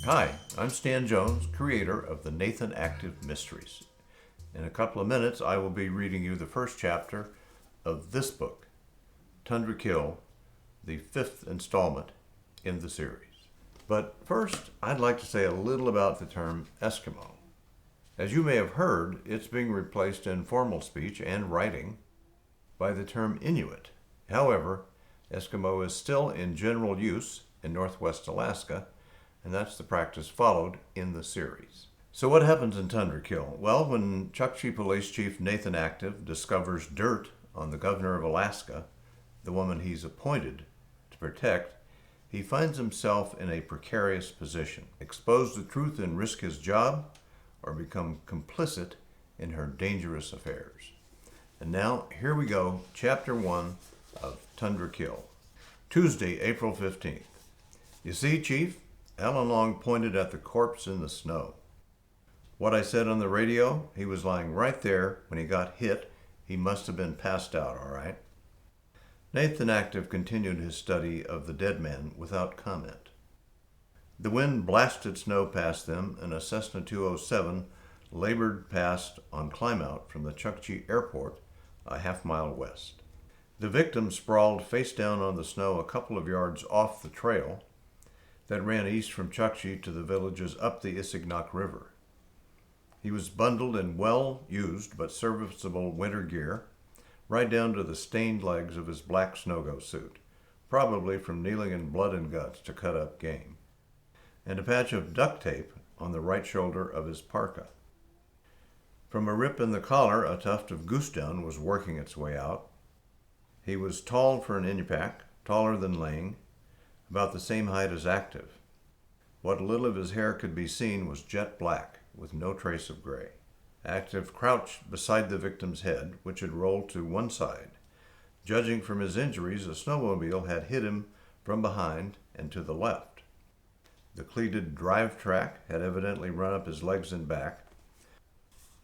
Hi, I'm Stan Jones, creator of the Nathan Active Mysteries. In a couple of minutes, I will be reading you the first chapter of this book, Tundra Kill, the fifth installment in the series. But first, I'd like to say a little about the term Eskimo. As you may have heard, it's being replaced in formal speech and writing by the term Inuit. However, Eskimo is still in general use in Northwest Alaska, and that's the practice followed in the series. So what happens in Tundra Kill? Well, when Chukchi Police Chief Nathan Active discovers dirt on the governor of Alaska, the woman he's appointed to protect, he finds himself in a precarious position. Expose the truth and risk his job, or become complicit in her dangerous affairs. And now, here we go, Chapter 1 of Tundra Kill. Tuesday, April 15th. You see, Chief? Alan Long pointed at the corpse in the snow. What I said on the radio, he was lying right there when he got hit. He must have been passed out, all right? Nathan Active continued his study of the dead man without comment. The wind blasted snow past them, and a Cessna 207 labored past on climb-out from the Chukchi airport a half-mile west. The victim sprawled face down on the snow a couple of yards off the trail that ran east from Chukchi to the villages up the Issignak River. He was bundled in well-used but serviceable winter gear, right down to the stained legs of his black snow-go suit, probably from kneeling in blood and guts to cut up game, and a patch of duct tape on the right shoulder of his parka. From a rip in the collar, a tuft of goose down was working its way out. He was tall for an Inupiaq, taller than Lang, about the same height as Active. What little of his hair could be seen was jet black, with no trace of gray. Active crouched beside the victim's head, which had rolled to one side. Judging from his injuries, a snowmobile had hit him from behind and to the left. The cleated drive track had evidently run up his legs and back,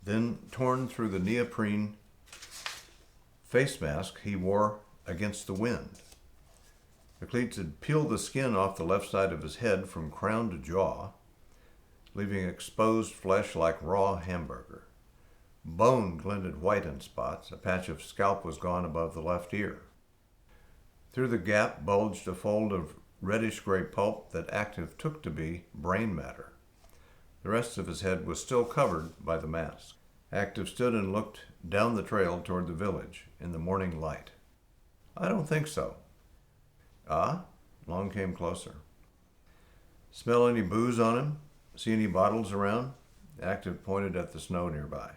then torn through the neoprene face mask he wore against the wind. The cleats had peeled the skin off the left side of his head from crown to jaw, leaving exposed flesh like raw hamburger. Bone glinted white in spots. A patch of scalp was gone above the left ear. Through the gap bulged a fold of reddish-gray pulp that Active took to be brain matter. The rest of his head was still covered by the mask. Active stood and looked down the trail toward the village in the morning light. I don't think so. Ah? Long came closer. Smell any booze on him? See any bottles around? Active pointed at the snow nearby.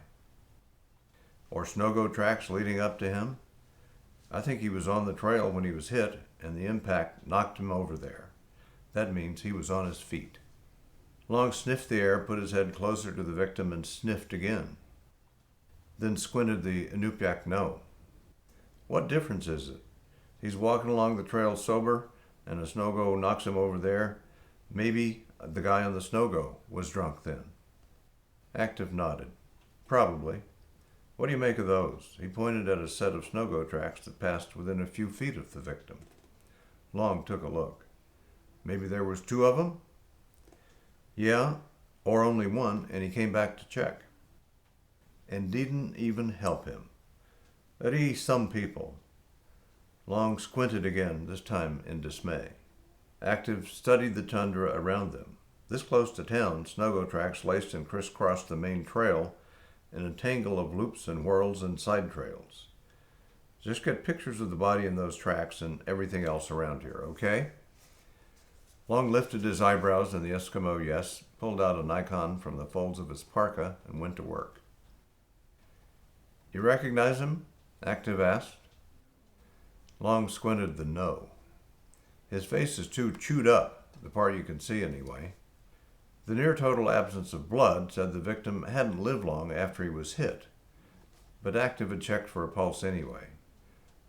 Or snow-go tracks leading up to him? I think he was on the trail when he was hit, and the impact knocked him over there. That means he was on his feet. Long sniffed the air, put his head closer to the victim, and sniffed again. Then squinted the Inupiaq no. What difference is it? He's walking along the trail sober, and a snow-go knocks him over there. Maybe the guy on the snow-go was drunk then. Active nodded. Probably. What do you make of those? He pointed at a set of snow-go tracks that passed within a few feet of the victim. Long took a look. Maybe there was two of them? Yeah, or only one, and he came back to check. And didn't even help him. Some people. Long squinted again, this time in dismay. Active studied the tundra around them. This close to town, snow-go tracks laced and crisscrossed the main trail in a tangle of loops and whirls and side trails. Just get pictures of the body in those tracks and everything else around here, okay? Long lifted his eyebrows in the Eskimo yes, pulled out a Nikon from the folds of his parka, and went to work. You recognize him? Active asked. Long squinted the no. His face is too chewed up, the part you can see anyway. The near-total absence of blood said the victim hadn't lived long after he was hit, but Active had checked for a pulse anyway.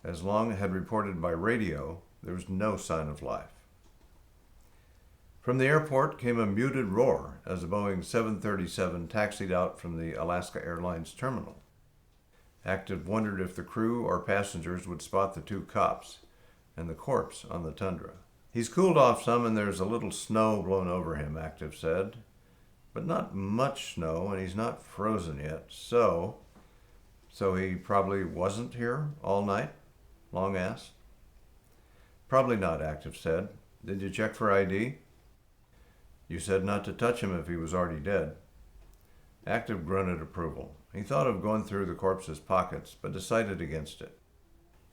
As Long had reported by radio, there was no sign of life. From the airport came a muted roar as a Boeing 737 taxied out from the Alaska Airlines terminal. Active wondered if the crew or passengers would spot the two cops and the corpse on the tundra. He's cooled off some and there's a little snow blown over him, Active said. But not much snow and he's not frozen yet. So he probably wasn't here all night? Long asked. Probably not, Active said. Did you check for ID? You said not to touch him if he was already dead. Active grunted approval. He thought of going through the corpse's pockets, but decided against it.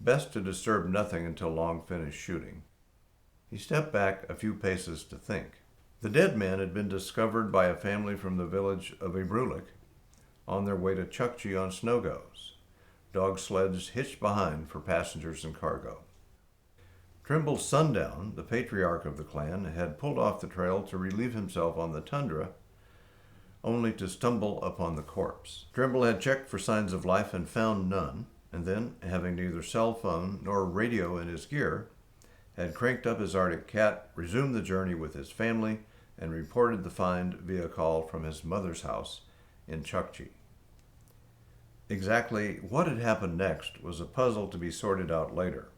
Best to disturb nothing until Long finished shooting. He stepped back a few paces to think. The dead man had been discovered by a family from the village of Ibrulik on their way to Chukchi on snow goes. Dog sleds hitched behind for passengers and cargo. Trimble Sundown, the patriarch of the clan, had pulled off the trail to relieve himself on the tundra, only to stumble upon the corpse. Trimble had checked for signs of life and found none, and then, having neither cell phone nor radio in his gear, had cranked up his Arctic cat, resumed the journey with his family, and reported the find via call from his mother's house in Chukchi. Exactly what had happened next was a puzzle to be sorted out later.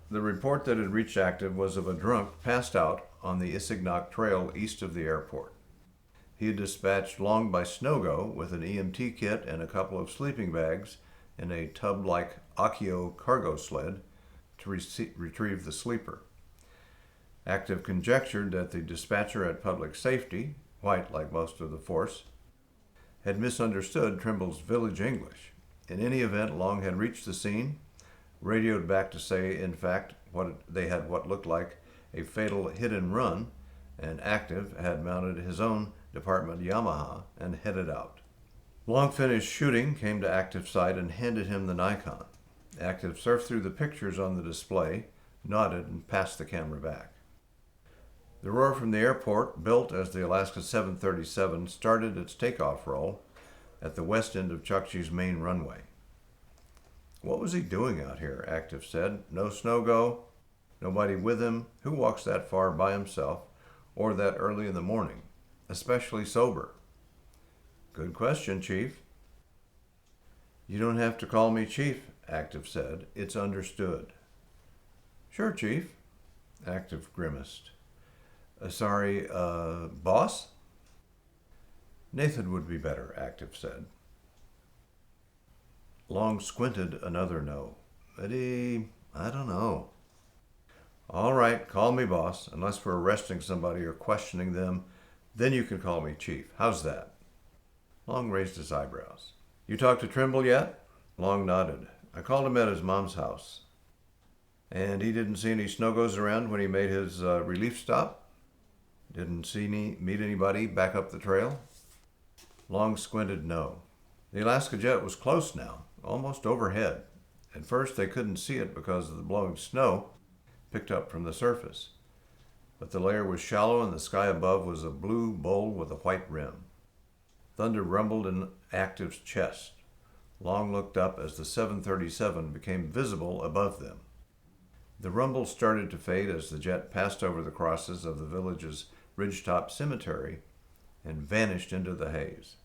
The report that had reached Active was of a drunk passed out on the Isignak Trail east of the airport. He had dispatched Long by Snogo with an EMT kit and a couple of sleeping bags in a tub-like Akio cargo sled to retrieve the sleeper. Active conjectured that the dispatcher at Public Safety, white like most of the force, had misunderstood Trimble's village English. In any event, Long had reached the scene, radioed back to say, in fact, they had what looked like a fatal hit-and-run, and Active had mounted his own department Yamaha and headed out. Long finished shooting, came to Active's side and handed him the Nikon. Active surfed through the pictures on the display, nodded, and passed the camera back. The roar from the airport, built as the Alaska 737, started its takeoff roll at the west end of Chukchi's main runway. What was he doing out here, Active said. No snow go, nobody with him. Who walks that far by himself or that early in the morning, especially sober? Good question, Chief. You don't have to call me Chief, Active said. It's understood. Sure, Chief, Active grimaced. Sorry, boss? Nathan would be better, Active said. Long squinted another no. Eddie, I don't know. All right, call me boss, unless we're arresting somebody or questioning them. Then you can call me Chief. How's that? Long raised his eyebrows. You talked to Trimble yet? Long nodded. I called him at his mom's house. And he didn't see any snow-goes around when he made his relief stop? Didn't meet anybody back up the trail? Long squinted no. The Alaska jet was close now, almost overhead. At first they couldn't see it because of the blowing snow picked up from the surface. But the layer was shallow and the sky above was a blue bowl with a white rim. Thunder rumbled in Active's chest. Long looked up as the 737 became visible above them. The rumble started to fade as the jet passed over the crosses of the village's ridgetop cemetery and vanished into the haze.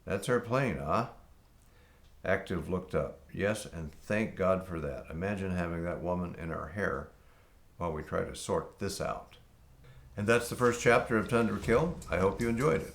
That's our plane, ah? Active looked up. Yes, and thank God for that. Imagine having that woman in our hair while we try to sort this out. And that's the first chapter of Tundra Kill. I hope you enjoyed it.